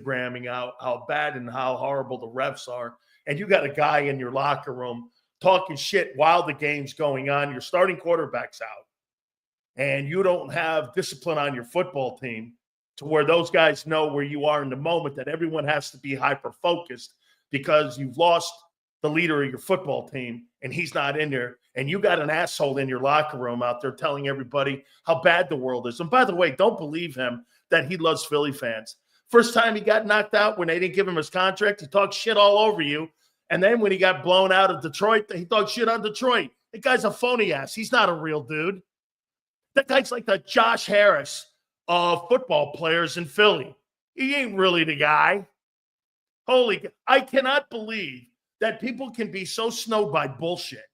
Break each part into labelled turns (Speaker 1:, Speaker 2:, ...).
Speaker 1: Instagramming how bad and how horrible the refs are, and you got a guy in your locker room talking shit while the game's going on, your starting quarterback's out, and you don't have discipline on your football team to where those guys know where you are in the moment, that everyone has to be hyper-focused because you've lost the leader of your football team and he's not in there, and you got an asshole in your locker room out there telling everybody how bad the world is. And by the way, don't believe him that he loves Philly fans. First time he got knocked out when they didn't give him his contract, he talked shit all over you. And then when he got blown out of Detroit, he talked shit on Detroit. That guy's a phony ass. He's not a real dude. That guy's like the Josh Harris of football players in Philly. He ain't really the guy. I cannot believe that people can be so snowed by bullshit.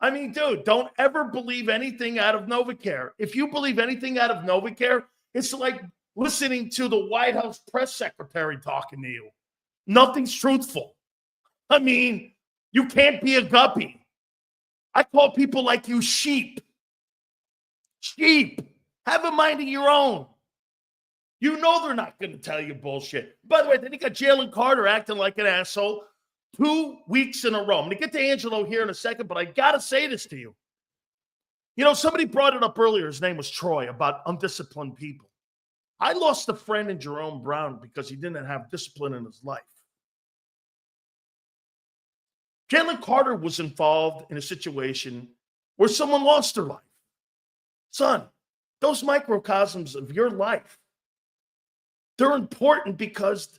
Speaker 1: I mean, dude, don't ever believe anything out of Novacare. If you believe anything out of Novacare, it's like listening to the White House press secretary talking to you. Nothing's truthful. I mean, you can't be a guppy. I call people like you sheep. Sheep. Have a mind of your own. You know they're not going to tell you bullshit. By the way, then you got Jalen Carter acting like an asshole 2 weeks in a row. I'm going to get to Angelo here in a second, but I got to say this to you. You know, somebody brought it up earlier. His name was Troy, about undisciplined people. I lost a friend in Jerome Brown because he didn't have discipline in his life. Jalen Carter was involved in a situation where someone lost their life. Son, those microcosms of your life, they're important because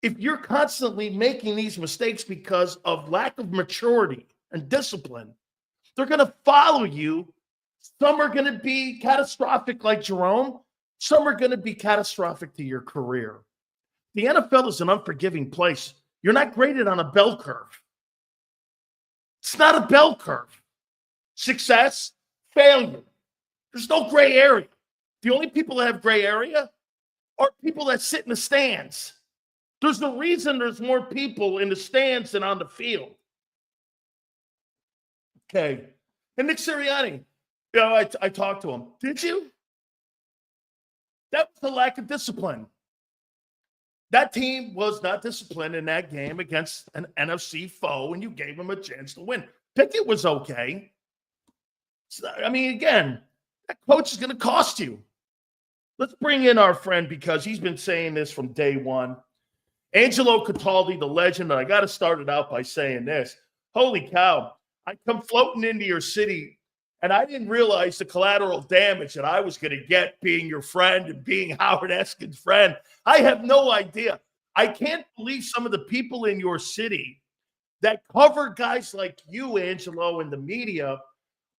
Speaker 1: if you're constantly making these mistakes because of lack of maturity and discipline, they're going to follow you. Some are going to be catastrophic like Jerome. Some are going to be catastrophic to your career. The NFL is an unforgiving place. You're not graded on a bell curve. It's not a bell curve. Success, failure. There's no gray area. The only people that have gray area are people that sit in the stands. There's the reason there's more people in the stands than on the field. Okay. And Nick Sirianni, you know, I talked to him. Did you? That was the lack of discipline. That team was not disciplined in that game against an NFC foe, and you gave them a chance to win. Pickett was okay. I mean, again, that coach is going to cost you. Let's bring in our friend because he's been saying this from day one. Angelo Cataldi, the legend, and I got to start it out by saying this. Holy cow, I come floating into your city, and I didn't realize the collateral damage that I was going to get being your friend and being Howard Eskin's friend. I have no idea. I can't believe some of the people in your city that cover guys like you, Angelo, in the media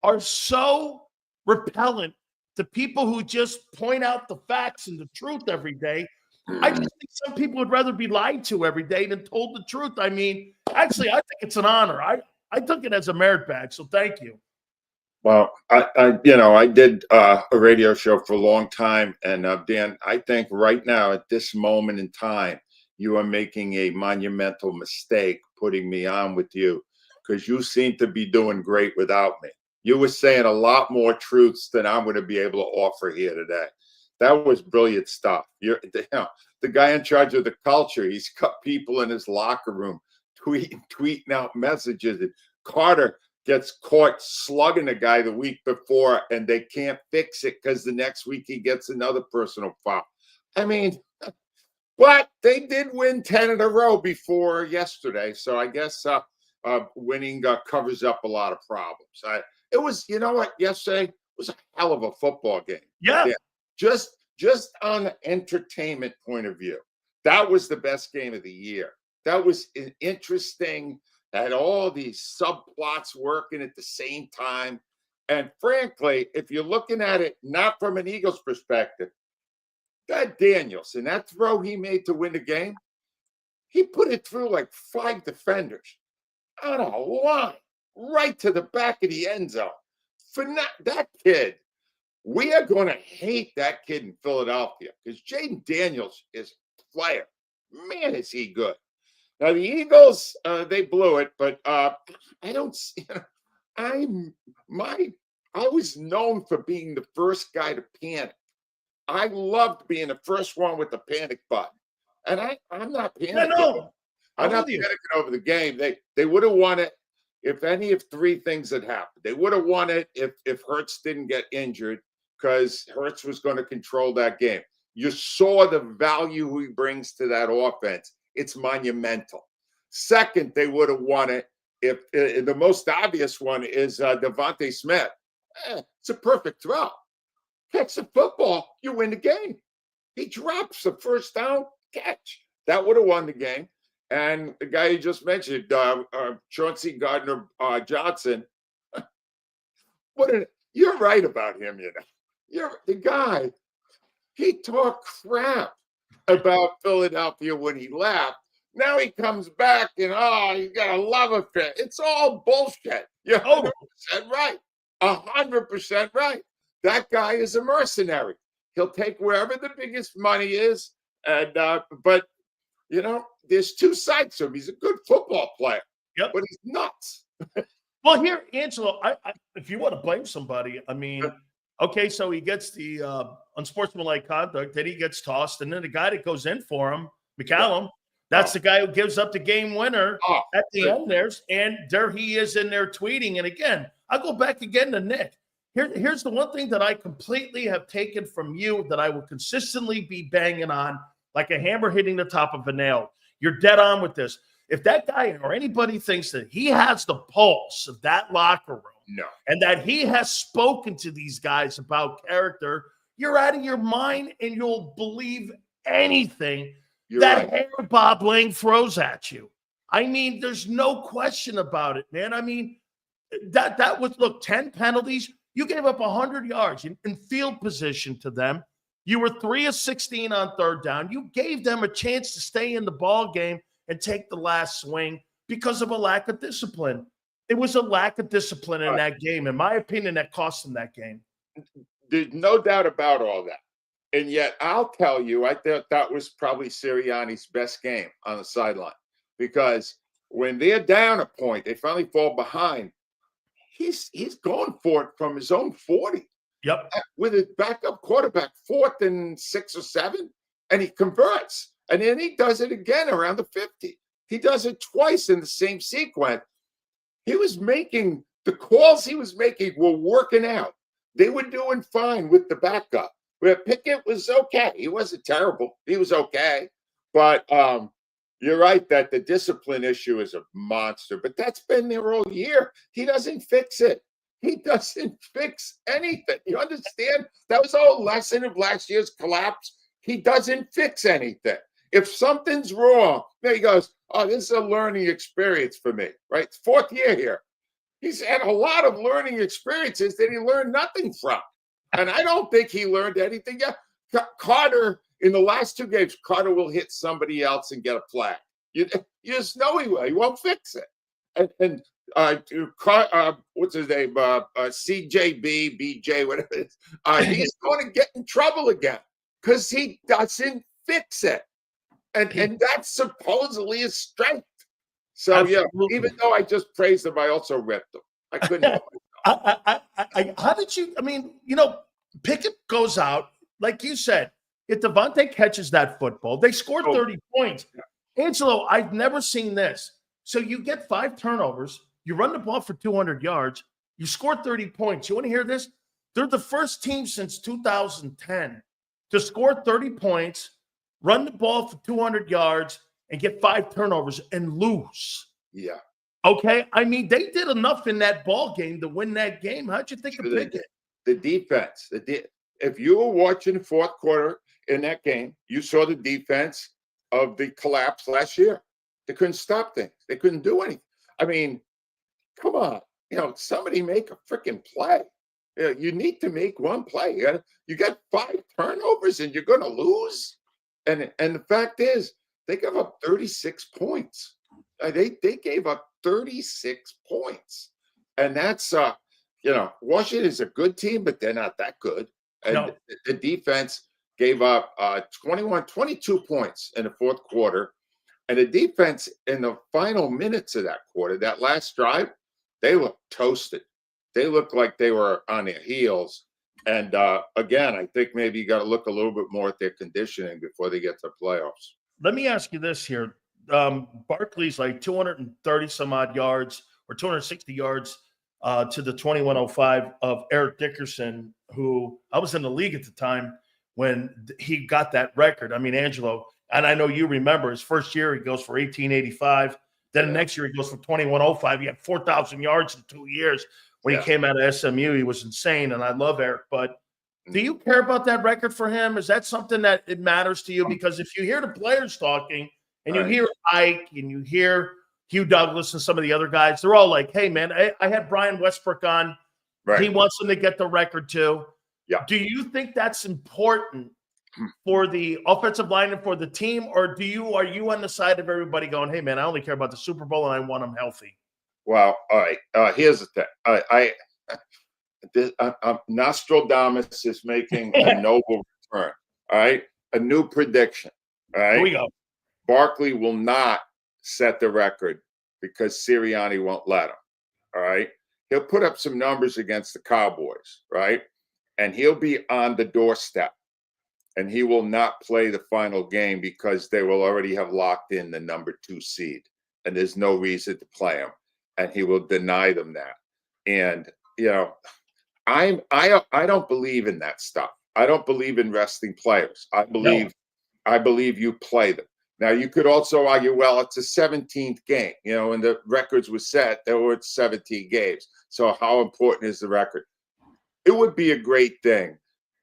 Speaker 1: are so repellent to people who just point out the facts and the truth every day. I just think some people would rather be lied to every day than told the truth. I mean, actually, I think it's an honor. I took it as a merit badge, so thank you.
Speaker 2: Well, I did a radio show for a long time, and Dan, I think right now at this moment in time, you are making a monumental mistake putting me on with you because you seem to be doing great without me. You were saying a lot more truths than I'm going to be able to offer here today. That was brilliant stuff. The guy in charge of the culture, he's got people in his locker room tweeting out messages. And Carter gets caught slugging a guy the week before, and they can't fix it because the next week he gets another personal foul. I mean, but they did win 10 in a row before yesterday. So I guess winning covers up a lot of problems. It was, you know what, yesterday was a hell of a football game.
Speaker 1: Yeah.
Speaker 2: Just on an entertainment point of view, that was the best game of the year. That was interesting. Had all these subplots working at the same time. And frankly, if you're looking at it not from an Eagles perspective, that Daniels and that throw he made to win the game, he put it through like 5 defenders on a line right to the back of the end zone. For that kid, we are going to hate that kid in Philadelphia because Jaden Daniels is a player. Man, is he good. Now, the Eagles, they blew it, but I don't see. I was known for being the first guy to panic. I loved being the first one with the panic button. And I'm not panicking.
Speaker 1: Yeah, no,
Speaker 2: I'm
Speaker 1: I'm
Speaker 2: not
Speaker 1: with you.
Speaker 2: panicking over the game. They would have won it if any of three things had happened. They would have won it if Hurts didn't get injured, because Hurts was going to control that game. You saw the value he brings to that offense. It's monumental. Second, they would have won it if the most obvious one is Devontae Smith. It's a perfect throw. Catch the football, you win the game. He drops the first down catch. That would have won the game. And the guy you just mentioned, Chauncey Gardner-Johnson, you're right about him, you know. You're the guy. He talked crap about Philadelphia when he left. Now he comes back and you got a love affair. It's all bullshit. You're 100% right. 100% right. That guy is a mercenary. He'll take wherever the biggest money is. And but you know, there's two sides to him. He's a good football player, but he's nuts.
Speaker 1: Well, here, Angelo, if you want to blame somebody, I mean, okay, so he gets the unsportsmanlike conduct, then he gets tossed, and then the guy that goes in for him, McCallum, that's the guy who gives up the game winner at the end there he is in there tweeting. And again, I'll go back again to Nick. Here's the one thing that I completely have taken from you that I will consistently be banging on like a hammer hitting the top of a nail. You're dead on with this. If that guy or anybody thinks that he has the pulse of that locker room and that he has spoken to these guys about character, you're out of your mind and you'll believe anything hair Bob Lang throws at you. I mean, there's no question about it, man. I mean, that was, look, 10 penalties. You gave up 100 yards in field position to them. You were 3 of 16 on third down. You gave them a chance to stay in the ball game and take the last swing because of a lack of discipline. It was a lack of discipline in that game. In my opinion, that cost them that game.
Speaker 2: There's no doubt about all that. And yet, I'll tell you, I thought that was probably Sirianni's best game on the sideline, because when they're down a point, they finally fall behind. He's going for it from his own 40.
Speaker 1: Yep.
Speaker 2: With his backup quarterback, 4th and 6 or 7, and he converts. And then he does it again around the 50. He does it twice in the same sequence. He was making the calls he was making were working out. They were doing fine with the backup. Where Pickett was okay. He wasn't terrible. He was okay. But you're right that the discipline issue is a monster. But that's been there all year. He doesn't fix it. He doesn't fix anything. You understand? That was the whole lesson of last year's collapse. He doesn't fix anything. If something's wrong, then he goes, this is a learning experience for me, right? It's 4th year here. He's had a lot of learning experiences that he learned nothing from. And I don't think he learned anything yet. Carter, in the last 2 games, Carter will hit somebody else and get a flag. You just know he will. He won't fix it. And what's his name? CJB, BJ, whatever it is. He's going to get in trouble again because he doesn't fix it. And that's supposedly his strength. So,
Speaker 1: Absolutely.
Speaker 2: even though I just praised him, I also ripped him. I couldn't help it.
Speaker 1: How did you, I mean, Pickett goes out, like you said, if Devontae catches that football, they scored 30 points. Angelo, I've never seen this. So you get 5 turnovers, you run the ball for 200 yards, you score 30 points. You want to hear this? They're the first team since 2010 to score 30 points, run the ball for 200 yards, and get 5 turnovers and lose.
Speaker 2: Yeah.
Speaker 1: Okay? I mean, they did enough in that ball game to win that game. How'd you think of Pickett?
Speaker 2: The defense. If you were watching the 4th quarter in that game, you saw the defense of the collapse last year. They couldn't stop things. They couldn't do anything. I mean, come on. Somebody make a freaking play. You need to make one play. You got 5 turnovers and you're going to lose. And the fact is, they gave up 36 points. They gave up 36 points. And that's, Washington is a good team, but they're not that good. And the defense gave up 22 points in the 4th quarter. And the defense in the final minutes of that quarter, that last drive, they looked toasted. They looked like they were on their heels. And again, I think maybe you got to look a little bit more at their conditioning before they get to the playoffs.
Speaker 1: let me ask you this here. Barkley's like 230 some odd yards or 260 yards to the 2105 of Eric Dickerson, who I was in the league at the time when he got that record. I mean, Angelo, and I know you remember his first year, he goes for 1885. Then the next year, he goes for 2105. He had 4,000 yards in 2 years when he came out of SMU. He was insane, and I love Eric. But do you care about that record for him? Is that something that it matters to you? Because if you hear the players talking and you hear Ike and you hear Hugh Douglas and some of the other guys, they're all like, hey, man, I had Brian Westbrook on. Right. He wants him to get the record too. Yeah. Do you think that's important for the offensive line and for the team, or are you on the side of everybody going, hey, man, I only care about the Super Bowl and I want them healthy?
Speaker 2: Well, all right. Here's the thing. Nostradamus is making a noble return. All right. A new prediction. All right.
Speaker 1: Here we go.
Speaker 2: Barkley will not set the record because Sirianni won't let him. All right. He'll put up some numbers against the Cowboys. Right. And he'll be on the doorstep. And he will not play the final game because they will already have locked in the number 2 seed. And there's no reason to play him. And he will deny them that. And, you know, I don't believe in that stuff. I don't believe in resting players. I believe you play them. Now, you could also argue, well, it's a 17th game, you know, and the records were set. There were 17 games. So how important is the record? It would be a great thing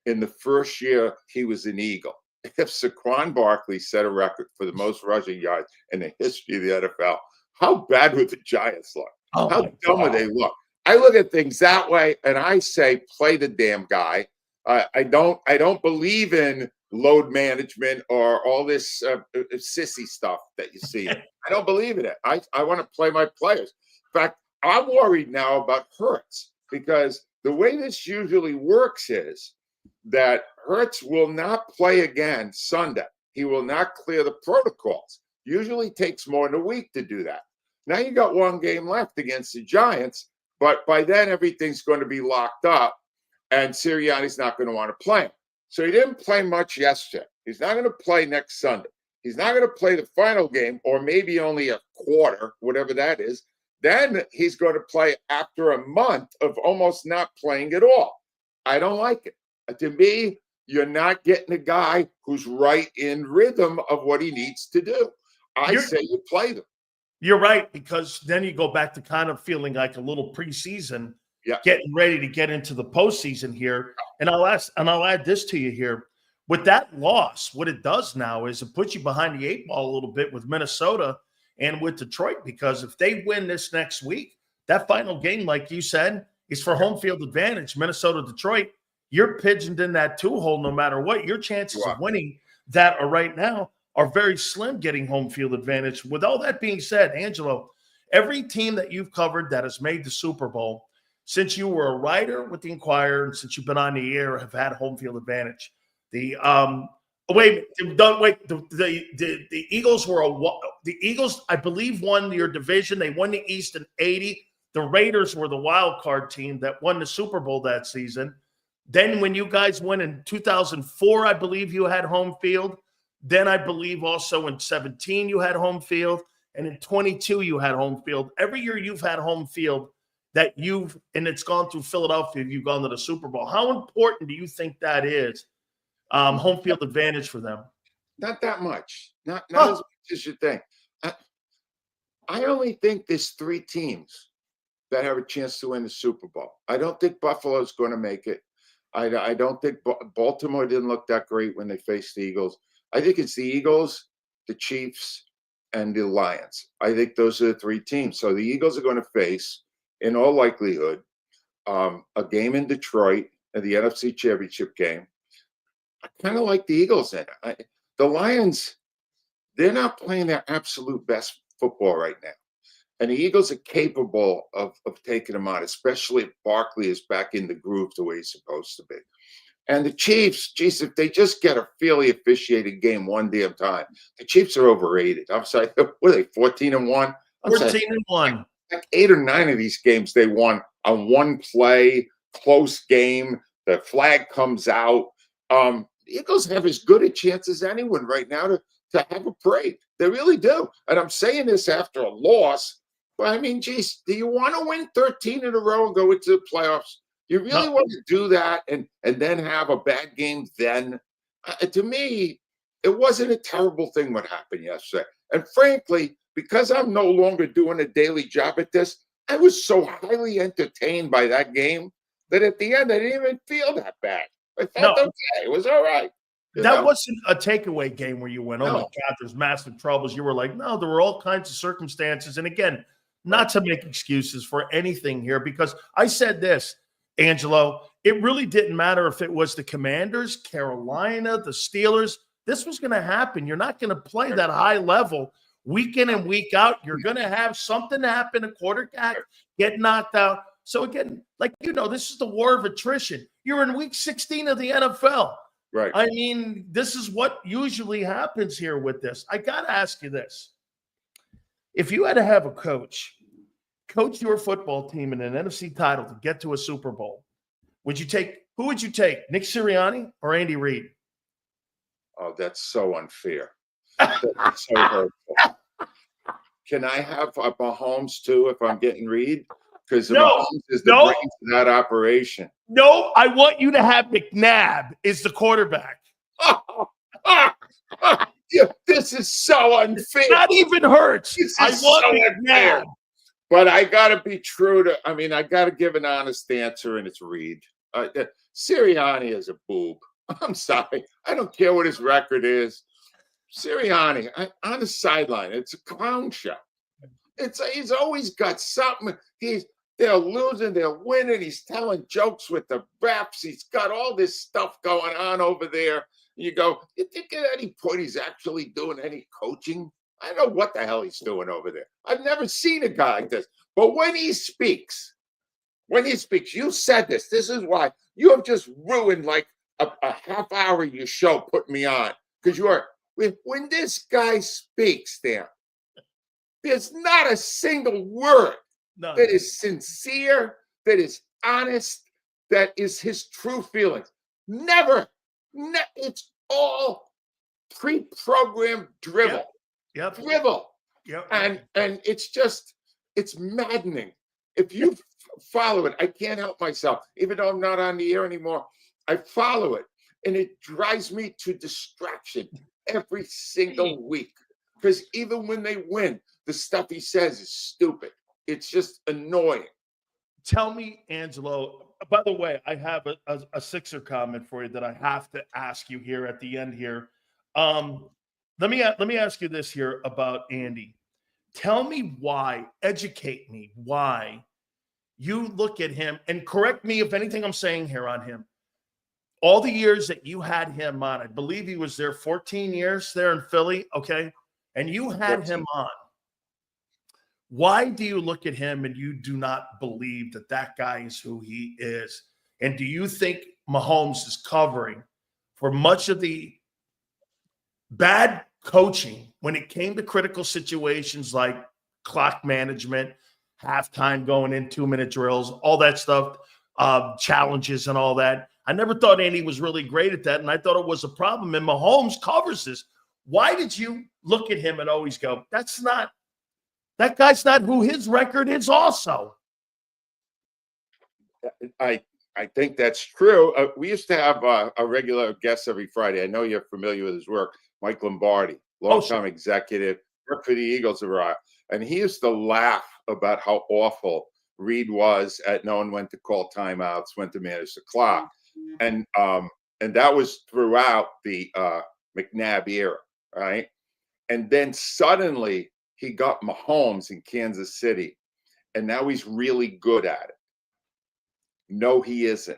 Speaker 2: in the first year he was an Eagle if Saquon Barkley set a record for the most rushing yards in the history of the NFL. How bad would the Giants look? How dumb would they look? I look at things that way, and I say, play the damn guy. I don't believe in load management or all this sissy stuff that you see. I don't believe in it. I want to play my players. In fact, I'm worried now about Hurts because the way this usually works is that Hurts will not play again Sunday. He will not clear the protocols. Usually takes more than a week to do that. Now you got one game left against the Giants, but by then everything's going to be locked up, and Sirianni's not going to want to play him. So he didn't play much yesterday. He's not going to play next Sunday. He's not going to play the final game, or maybe only a quarter, whatever that is. Then he's going to play after a month of almost not playing at all. I don't like it. To me, you're not getting a guy who's right in rhythm of what he needs to do. I say you play them.
Speaker 1: You're right, because then you go back to kind of feeling like a little preseason, getting ready to get into the postseason here. And I'll add this to you here. With that loss, what it does now is it puts you behind the 8 ball a little bit with Minnesota and with Detroit, because if they win this next week, that final game, like you said, is for home field advantage. Minnesota, Detroit, you're pigeoned in that 2 hole no matter what. Your chances of winning that are right now are very slim getting home field advantage. With all that being said, Angelo, every team that you've covered that has made the Super Bowl, since you were a writer with the Inquirer and since you've been on the air, have had home field advantage. The Eagles the Eagles, I believe, won your division. They won the East in 80. The Raiders were the wild card team that won the Super Bowl that season. Then when you guys went in 2004, I believe you had home field. Then I believe also in 17 you had home field. And in 22 you had home field. Every year you've had home field and it's gone through Philadelphia, you've gone to the Super Bowl. How important do you think that is, home field advantage for them?
Speaker 2: Not that much. Not as much as you think. I only think there's 3 teams that have a chance to win the Super Bowl. I don't think Buffalo's going to make it. I don't think Baltimore didn't look that great when they faced the Eagles. I think it's the Eagles, the Chiefs, and the Lions. I think those are the 3 teams. So the Eagles are going to face, in all likelihood, a game in Detroit, the NFC Championship game. I kind of like the Eagles in it. The Lions, they're not playing their absolute best football right now. And the Eagles are capable of taking them out, especially if Barkley is back in the groove the way he's supposed to be. And the Chiefs, geez, if they just get a fairly officiated game one damn time, the Chiefs are overrated. I'm sorry, what are they, 14-1?
Speaker 1: 14-1.
Speaker 2: Like 8 or 9 of these games they won on one play, close game. The flag comes out. The Eagles have as good a chance as anyone right now to have a break. They really do. And I'm saying this after a loss. But I mean, geez, do you want to win 13 in a row and go into the playoffs? You really
Speaker 1: No,
Speaker 2: want to do that and then have a bad game then? To me, it wasn't a terrible thing what happened yesterday. And frankly, because I'm no longer doing a daily job at this, I was so highly entertained by that game that at the end, I didn't even feel that bad. I felt
Speaker 1: no,
Speaker 2: okay. It was all right.
Speaker 1: that wasn't a takeaway game where you went, oh my
Speaker 2: No.
Speaker 1: God, there's massive troubles. You were like, no, there were all kinds of circumstances. And again, not to make excuses for anything here, because I said this, Angelo, it really didn't matter if it was the Commanders, Carolina, the Steelers. This was going to happen. You're not going to play that high level week in and week out. You're going to have something happen, a quarterback get knocked out. So again, like, this is the war of attrition. You're in week 16 of the NFL.
Speaker 2: Right.
Speaker 1: I mean, this is what usually happens here with this. I got to ask you this. If you had to have a coach your football team in an NFC title to get to a Super Bowl, who would you take, Nick Sirianni or Andy Reid?
Speaker 2: Oh, that's so unfair. That's so hurtful. Can I have Mahomes too if I'm getting Reid? Because Mahomes is the brains of that operation.
Speaker 1: No, I want you to have McNabb is the quarterback.
Speaker 2: Yeah, this is so unfair.
Speaker 1: Not even Hurts. I want
Speaker 2: so
Speaker 1: McNabb.
Speaker 2: unfair. But I got to be true to, I got to give an honest answer, and it's Reid. Sirianni is a boob. I'm sorry. I don't care what his record is. Sirianni, on the sideline, it's a clown show. He's always got something. They're losing, they're winning. He's telling jokes with the refs. He's got all this stuff going on over there. You go, you think at any point he's actually doing any coaching? I don't know what the hell he's doing over there. I've never seen a guy like this. But when he speaks, you said this. This is why you have just ruined like a half hour of your show putting me on. Because when this guy speaks there's not a single word that is sincere, that is honest, that is his true feelings. Never. It's all pre-programmed drivel.
Speaker 1: Yep.
Speaker 2: Drivel.
Speaker 1: Yep.
Speaker 2: And it's maddening. If you follow it, I can't help myself. Even though I'm not on the air anymore, I follow it. And it drives me to distraction every single week. Because even when they win, the stuff he says is stupid. It's just annoying.
Speaker 1: Tell me, Angelo, by the way, I have a Sixer comment for you that I have to ask you here at the end here. Let me ask you this here about Andy. Tell me why, educate me why you look at him, and correct me if anything I'm saying here on him. All the years that you had him on, I believe he was there 14 years there in Philly, okay? And you had him on. Why do you look at him and you do not believe that guy is who he is? And do you think Mahomes is covering for much of the bad coaching when it came to critical situations like clock management, halftime going in, 2-minute drills, all that stuff, challenges and all that? I never thought Andy was really great at that, and I thought it was a problem. And Mahomes covers this. Why did you look at him and always go, that guy's not who his record is also?
Speaker 2: I think that's true. We used to have a regular guest every Friday. I know you're familiar with his work, Mike Lombardi, longtime executive, worked for the Eagles a while. And he used to laugh about how awful Reid was at knowing when to call timeouts, when to manage the clock. And that was throughout the McNabb era, right? And then suddenly he got Mahomes in Kansas City, and now he's really good at it. No, he isn't,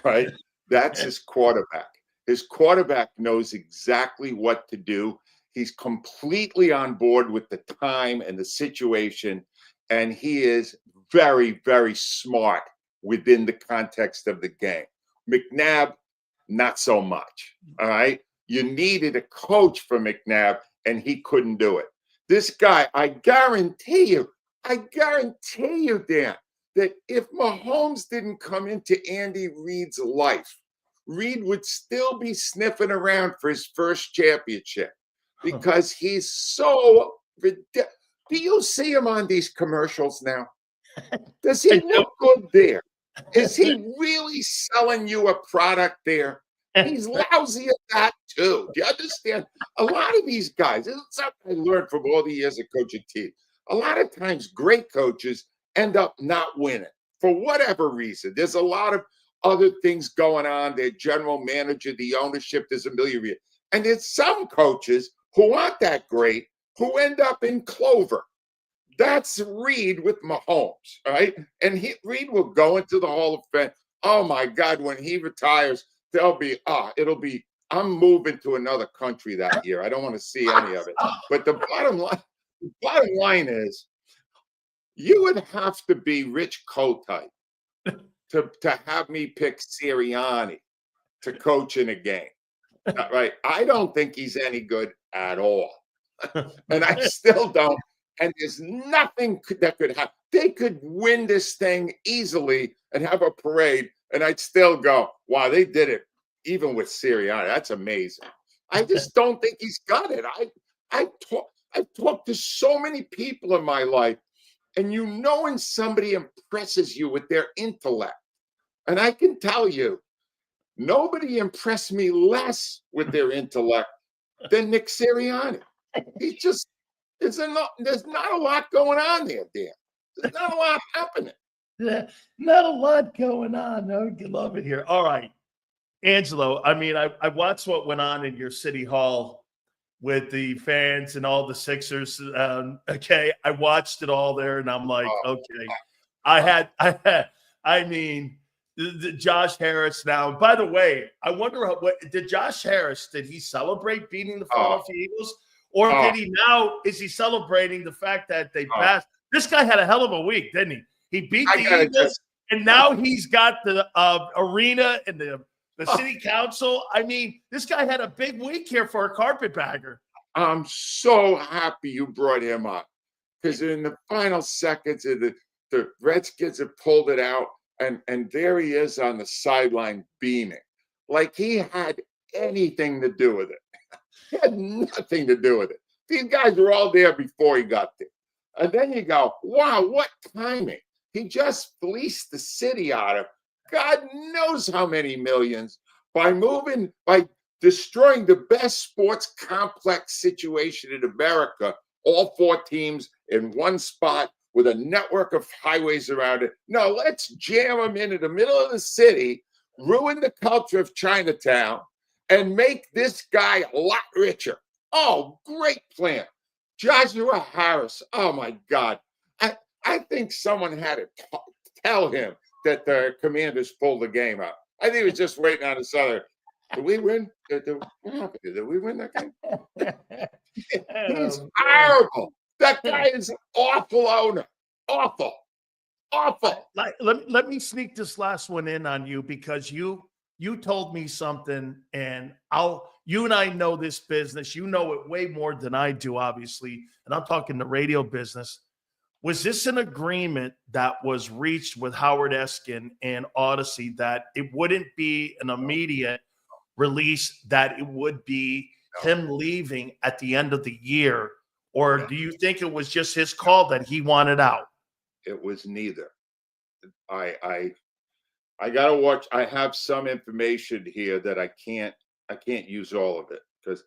Speaker 2: right? That's his quarterback. His quarterback knows exactly what to do. He's completely on board with the time and the situation, and he is very, very smart within the context of the game. McNabb, not so much, all right? You needed a coach for McNabb, and he couldn't do it. This guy, I guarantee you, Dan, that if Mahomes didn't come into Andy Reid's life, Reid would still be sniffing around for his first championship. because he's so ridiculous. Do you see him on these commercials now? Does he look good there? Is he really selling you a product there? He's lousy at that too. Do you understand? A lot of these guys, this is something I learned from all the years of coaching teams. A lot of times, great coaches end up not winning for whatever reason. There's a lot of other things going on. Their general manager, the ownership, there's a million reasons. And there's some coaches who aren't that great who end up in clover. That's Reed with Mahomes, right? And Reed will go into the Hall of Fame. Oh my God, when he retires, it'll be, I'm moving to another country that year. I don't want to see any of it. But the bottom line is, you would have to be Rich Kotite to have me pick Sirianni to coach in a game. Right? I don't think he's any good at all. And I still don't. And there's nothing that could happen. They could win this thing easily and have a parade, and I'd still go, wow, they did it even with Sirianni. That's amazing. I just don't think he's got it. I've talked to so many people in my life, and when somebody impresses you with their intellect, and I can tell you, nobody impressed me less with their intellect than Nick Sirianni. There's not a lot going on there, Dan. There's not a lot happening.
Speaker 1: Not a lot going on. I love it here. All right, Angelo, I mean, I watched what went on in your city hall with the fans and all the Sixers. Okay, I watched it all there, and I'm like, okay. I mean, the Josh Harris now. By the way, I wonder what did Josh Harris, did he celebrate beating the Philadelphia Eagles? Or is he celebrating the fact that they passed? This guy had a hell of a week, didn't he? He beat the Eagles, and now he's got the arena and the city council. I mean, this guy had a big week here for a carpetbagger.
Speaker 2: I'm so happy you brought him up, because in the final seconds of the Redskins have pulled it out, and there he is on the sideline beaming, like he had anything to do with it. He had nothing to do with it. These guys were all there before he got there. And then you go, wow, what timing. He just fleeced the city out of God knows how many millions by destroying the best sports complex situation in America, all four teams in one spot with a network of highways around it. No, let's jam them into the middle of the city, ruin the culture of Chinatown, and make this guy a lot richer. Oh, great plan. Joshua Harris. Oh, my God. I think someone had to tell him that the Commanders pulled the game out. I think he was just waiting on his other. Did we win? Did we win that game? He's horrible. That guy is an awful owner. Awful.
Speaker 1: Let me sneak this last one in on you, because you told me something, and you and I know this business. You know it way more than I do, obviously. And I'm talking the radio business. Was this an agreement that was reached with Howard Eskin and Odyssey that it wouldn't be an immediate release, that it would be him leaving at the end of the year? Or do you think it was just his call that he wanted out?
Speaker 2: It was neither. I gotta watch. I have some information here that I can't use all of it, because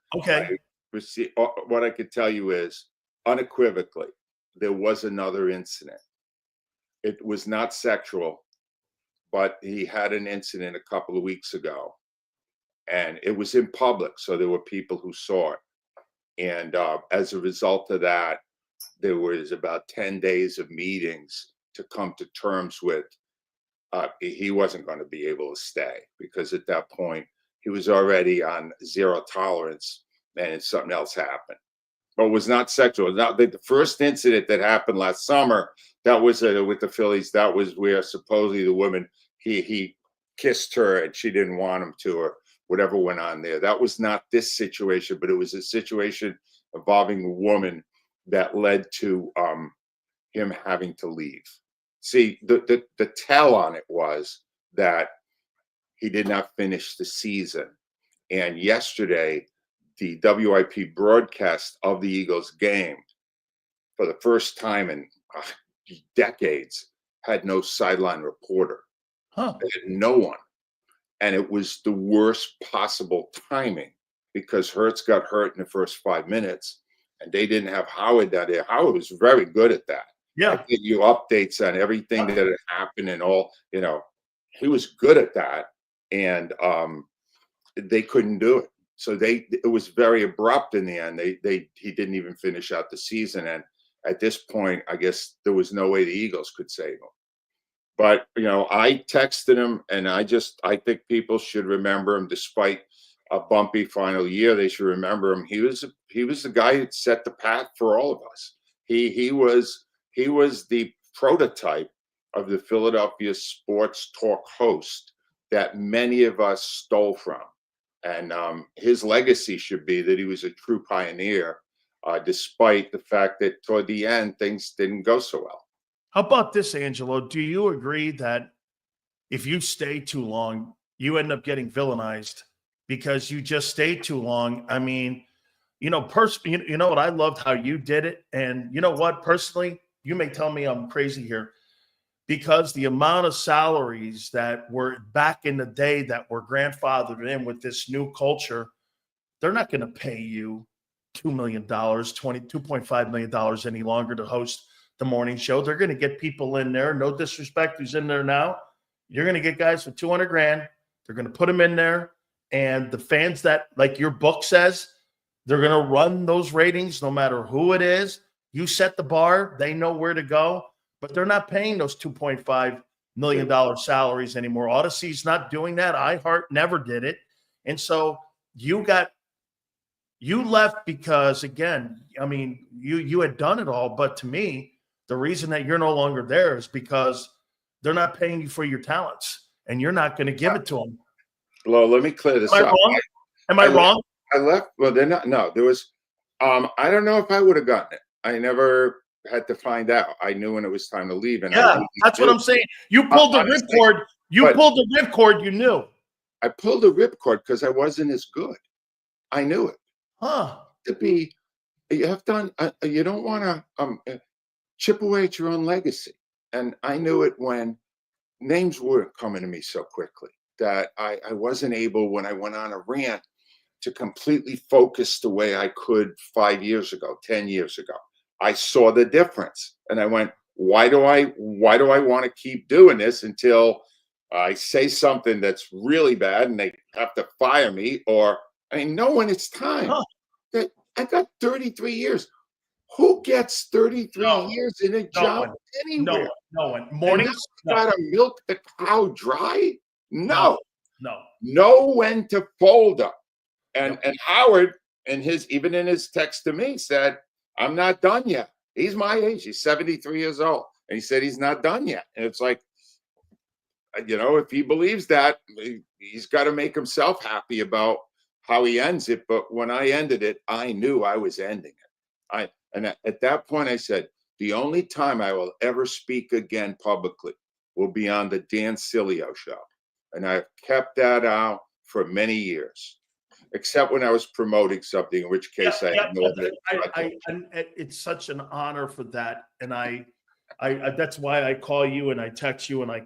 Speaker 2: what I could tell you is unequivocally there was another incident. It was not sexual, but he had an incident a couple of weeks ago, and it was in public, so there were people who saw it. And as a result of that, there was about 10 days of meetings to come to terms with. He wasn't going to be able to stay, because at that point he was already on zero tolerance, and something else happened. But it was not sexual. Now, the first incident that happened last summer, that was with the Phillies. That was where supposedly the woman, he kissed her and she didn't want him to, or whatever went on there. That was not this situation, but it was a situation involving a woman that led to him having to leave. See, the tell on it was that he did not finish the season. And yesterday, the WIP broadcast of the Eagles game, for the first time in decades, had no sideline reporter.
Speaker 1: Huh.
Speaker 2: They had no one. And it was the worst possible timing because Hurts got hurt in the first 5 minutes, and they didn't have Howard that day. Howard was very good at that.
Speaker 1: Yeah.
Speaker 2: Give you updates on everything that had happened and all, he was good at that. And they couldn't do it. So it was very abrupt in the end. He didn't even finish out the season. And at this point, I guess there was no way the Eagles could save him. But, I texted him, and I think people should remember him. Despite a bumpy final year, they should remember him. He was the guy that set the path for all of us. He was the prototype of the Philadelphia sports talk host that many of us stole from. And his legacy should be that he was a true pioneer, despite the fact that toward the end, things didn't go so well.
Speaker 1: How about this, Angelo? Do you agree that if you stay too long, you end up getting villainized because you just stay too long? I mean, you know what? I loved how you did it. And you know what? Personally, you may tell me I'm crazy here, because the amount of salaries that were back in the day that were grandfathered in with this new culture, they're not going to pay you $2 million, $2.5 million any longer to host the morning show. They're going to get people in there. No disrespect who's in there now. You're going to get guys for 200 grand. They're going to put them in there. And the fans that, like your book says, they're going to run those ratings no matter who it is. You set the bar. They know where to go. But they're not paying those $2.5 million salaries anymore. Odyssey's not doing that. iHeart never did it. And so you left because, again, I mean, you had done it all. But to me, the reason that you're no longer there is because they're not paying you for your talents, and you're not going to give it to them.
Speaker 2: Well, let me clear this up.
Speaker 1: Am I wrong?
Speaker 2: I left. Well, they're not. No, there was. I don't know if I would have gotten it. I never had to find out. I knew when it was time to leave. And
Speaker 1: yeah, that's what I'm saying. You pulled the ripcord. Pulled the ripcord. You knew.
Speaker 2: I pulled the ripcord because I wasn't as good. I knew it. You have done. You don't want to chip away at your own legacy. And I knew it when names weren't coming to me so quickly that I wasn't able, when I went on a rant, to completely focus the way I could 5 years ago, 10 years ago. I saw the difference, and I went, why do I want to keep doing this until I say something that's really bad and they have to fire me? Or I know when it's time. That I got 33 years. Who gets 33 years in a job anywhere?
Speaker 1: No one. Mornings?
Speaker 2: Got to milk the cow dry? No.
Speaker 1: No.
Speaker 2: When to fold up. And Howard, even in his text to me, said, I'm not done yet. He's my age. He's 73 years old. And he said he's not done yet. And it's like, if he believes that, he's got to make himself happy about how he ends it. But when I ended it, I knew I was ending it. And at that point, I said, the only time I will ever speak again publicly will be on the Dan Sileo show. And I've kept that out for many years, except when I was promoting something, in which case I had no
Speaker 1: it's such an honor for that. And I that's why I call you and I text you and I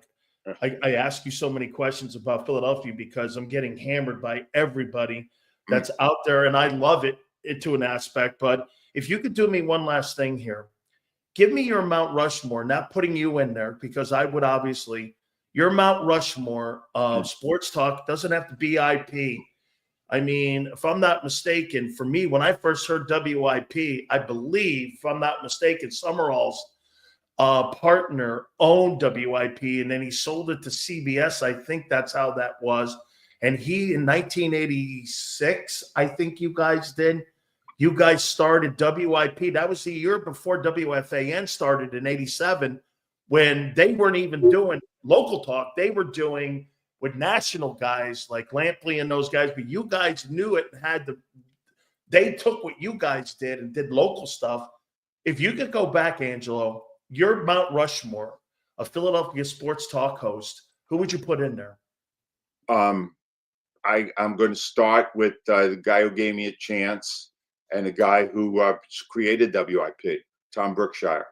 Speaker 1: ask you so many questions about Philadelphia, because I'm getting hammered by everybody that's out there. And I love it to an aspect. But if you could do me one last thing here, give me your Mount Rushmore, not putting you in there, because I would obviously, your Mount Rushmore of sports talk doesn't have to be IP. I mean, if I'm not mistaken, for me, when I first heard WIP, I believe, if I'm not mistaken, Summerall's partner owned WIP, and then he sold it to CBS. I think that's how that was. And he, in 1986, I think you guys did. You guys started WIP. That was the year before WFAN started in 87, when they weren't even doing local talk. They were doing with national guys like Lampley and those guys. But you guys knew it and they took what you guys did and did local stuff. If you could go back, Angelo, your Mount Rushmore, a Philadelphia sports talk host, who would you put in there?
Speaker 2: I'm going to start with the guy who gave me a chance and the guy who created WIP, Tom Brookshire.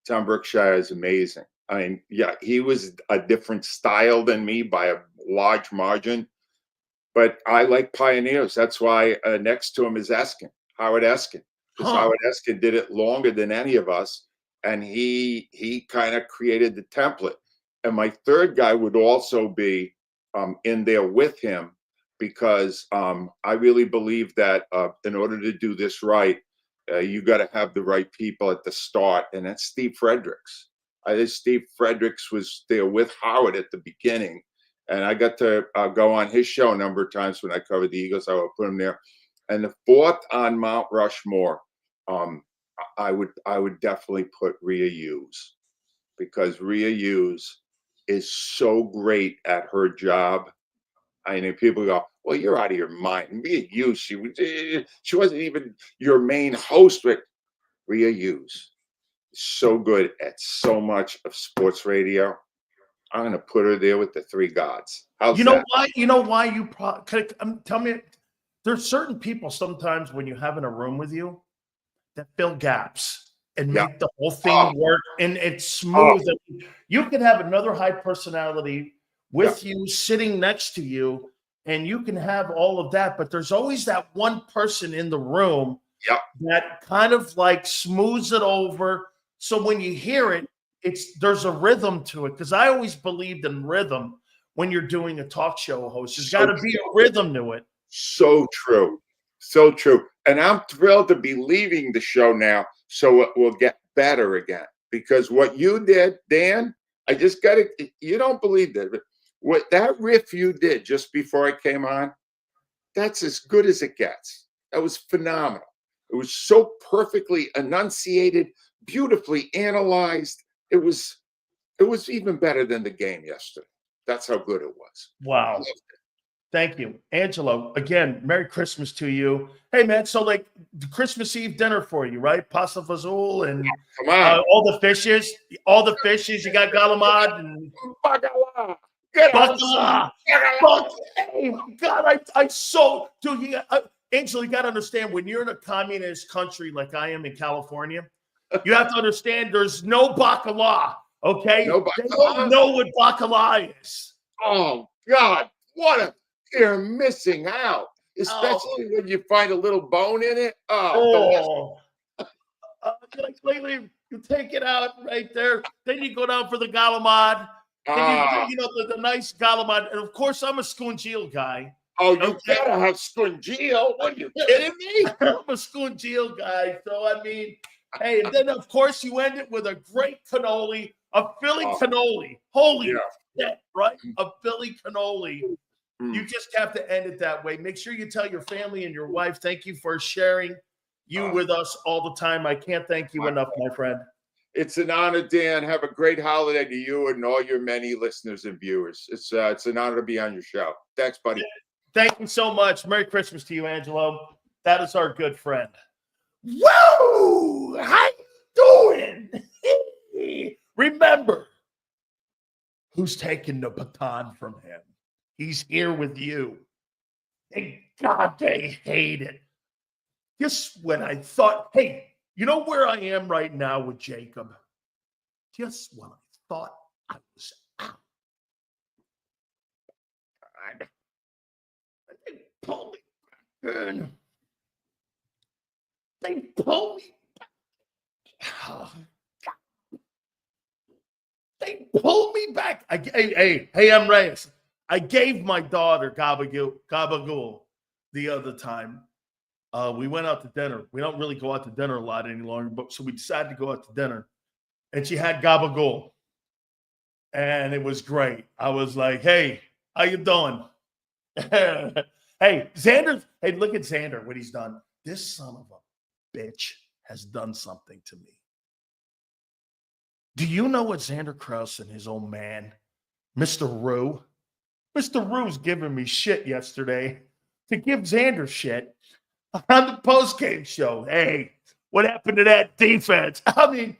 Speaker 2: Tom Brookshire is amazing. I mean, yeah, he was a different style than me by a large margin, but I like pioneers. That's why next to him is Eskin, Howard Eskin, because Howard Eskin did it longer than any of us, and he kind of created the template. And my third guy would also be in there with him, because I really believe that in order to do this right, you got to have the right people at the start, and that's Steve Fredericks. Steve Fredericks was there with Howard at the beginning, and I got to go on his show a number of times when I covered the Eagles. I would put him there. And the fourth on Mount Rushmore, I would definitely put Rhea Hughes, because Rhea Hughes is so great at her job. I mean, people go, well, you're out of your mind. Rhea Hughes, she wasn't even your main host, but Rhea Hughes is so good at so much of sports radio. I'm going to put her there with the three gods. How's that?
Speaker 1: Why? You know why you tell me. There's certain people sometimes when you have in a room with you that fill gaps and make the whole thing work, and it's smooth. You can have another high personality with you sitting next to you, and you can have all of that, but there's always that one person in the room that kind of like smooths it over. So when you hear it, there's a rhythm to it, because I always believed in rhythm when you're doing a talk show host. There's got to be a rhythm to it.
Speaker 2: So true. So true. And I'm thrilled to be leaving the show now, so it will get better again. Because what you did, Dan, I just got to, you don't believe that, but what that riff you did just before I came on, that's as good as it gets. That was phenomenal. It was so perfectly enunciated, beautifully analyzed. It was even better than the game yesterday. That's how good it was.
Speaker 1: Wow. Thank you. Angelo, again, Merry Christmas to you. Hey, man, so like the Christmas Eve dinner for you, right? Pasta fazool and all the fishes. All the fishes. You got galamad and
Speaker 2: bacala.
Speaker 1: Bacala. Hey, God, dude, Angelo, you got to understand, when you're in a communist country like I am in California, you have to understand there's no bacala, okay?
Speaker 2: No bacala.
Speaker 1: They don't know what bacala is.
Speaker 2: Oh, God. You're missing out, especially when you find a little bone in it.
Speaker 1: Lately, you take it out right there. Then you go down for the galamad. Then the nice galamad. And of course, I'm a scungil guy.
Speaker 2: Oh, you gotta have scungil. What are you kidding me?
Speaker 1: I'm a scungil guy. So, I mean, hey, and then of course you end it with a great cannoli, a Philly cannoli. Holy shit, right? A Philly cannoli. You just have to end it that way. Make sure you tell your family and your wife, thank you for sharing you with us all the time. I can't thank you enough, my friend.
Speaker 2: It's an honor, Dan. Have a great holiday to you and all your many listeners and viewers. It's an honor to be on your show. Thanks, buddy.
Speaker 1: Thank you so much. Merry Christmas to you, Angelo. That is our good friend. Whoa! How you doing? Remember, who's taking the baton from him? He's here with you. Thank God they hate it. Just when I thought, hey, you know where I am right now with JAKIB? Just when I thought I was out. They pulled me back in. They pulled me back. Oh, they pulled me back. Hey, I'm Reyes. I gave my daughter gabagool the other time. We went out to dinner. We don't really go out to dinner a lot any longer, but so we decided to go out to dinner. And she had gabagool. And it was great. I was like, hey, how you doing? Hey, Zander. Hey, look at Zander, what he's done. This son of a bitch has done something to me. Do you know what Zander Krause and his old man, Mr. Rue? Mr. Rue's giving me shit yesterday to give Zander shit on the postgame show. Hey, what happened to that defense? I mean,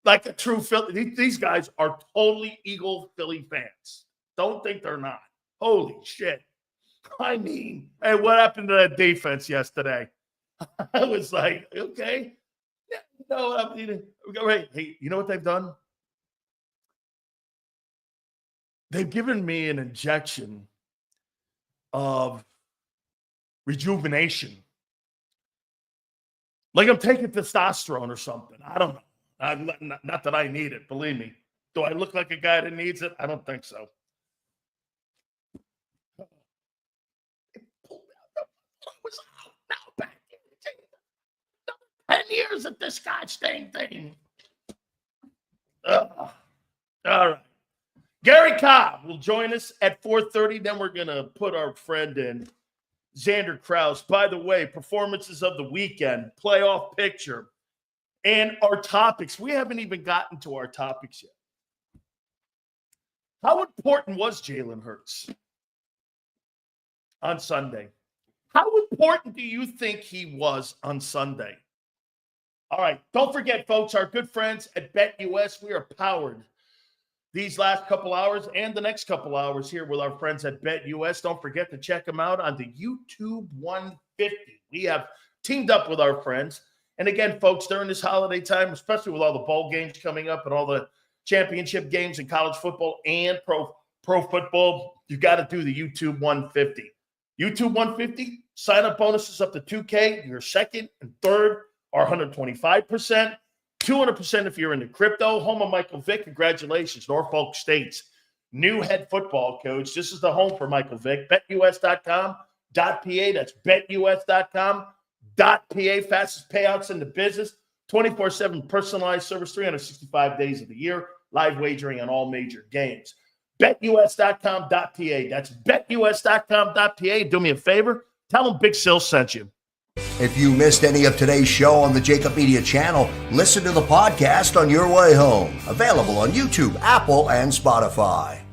Speaker 1: like a true Philly. These guys are totally Eagle Philly fans. Don't think they're not. Holy shit. I mean, hey, what happened to that defense yesterday? I was like, okay. Yeah, you know what I'm needing. Right. Hey, you know what they've done? They've given me an injection of rejuvenation. Like I'm taking testosterone or something. I don't know. Not that I need it, believe me. Do I look like a guy that needs it? I don't think so. Was out now back in 10 years of this gosh dang thing. All right. Gary Cobb will join us at 4:30. Then we're going to put our friend in, Zander Krause. By the way, performances of the weekend, playoff picture, and our topics. We haven't even gotten to our topics yet. How important was Jalen Hurts on Sunday? How important do you think he was on Sunday? All right. Don't forget, folks, our good friends at BetUS. We are powered these last couple hours and the next couple hours here with our friends at BetUS. Don't forget to check them out on the YouTube 150. We have teamed up with our friends. And again, folks, during this holiday time, especially with all the bowl games coming up and all the championship games in college football and pro football, you got to do the YouTube 150. YouTube 150, sign-up bonuses up to $2K. Your second and third are 125%. 200% if you're into crypto. Home of Michael Vick. Congratulations. Norfolk State's new head football coach. This is the home for Michael Vick. BetUS.com.pa. That's BetUS.com.pa. Fastest payouts in the business. 24/7 personalized service, 365 days of the year. Live wagering on all major games. BetUS.com.pa. That's BetUS.com.pa. Do me a favor. Tell them Big Sil sent you.
Speaker 3: If you missed any of today's show on the JAKIB Media channel, listen to the podcast on your way home. Available on YouTube, Apple, and Spotify.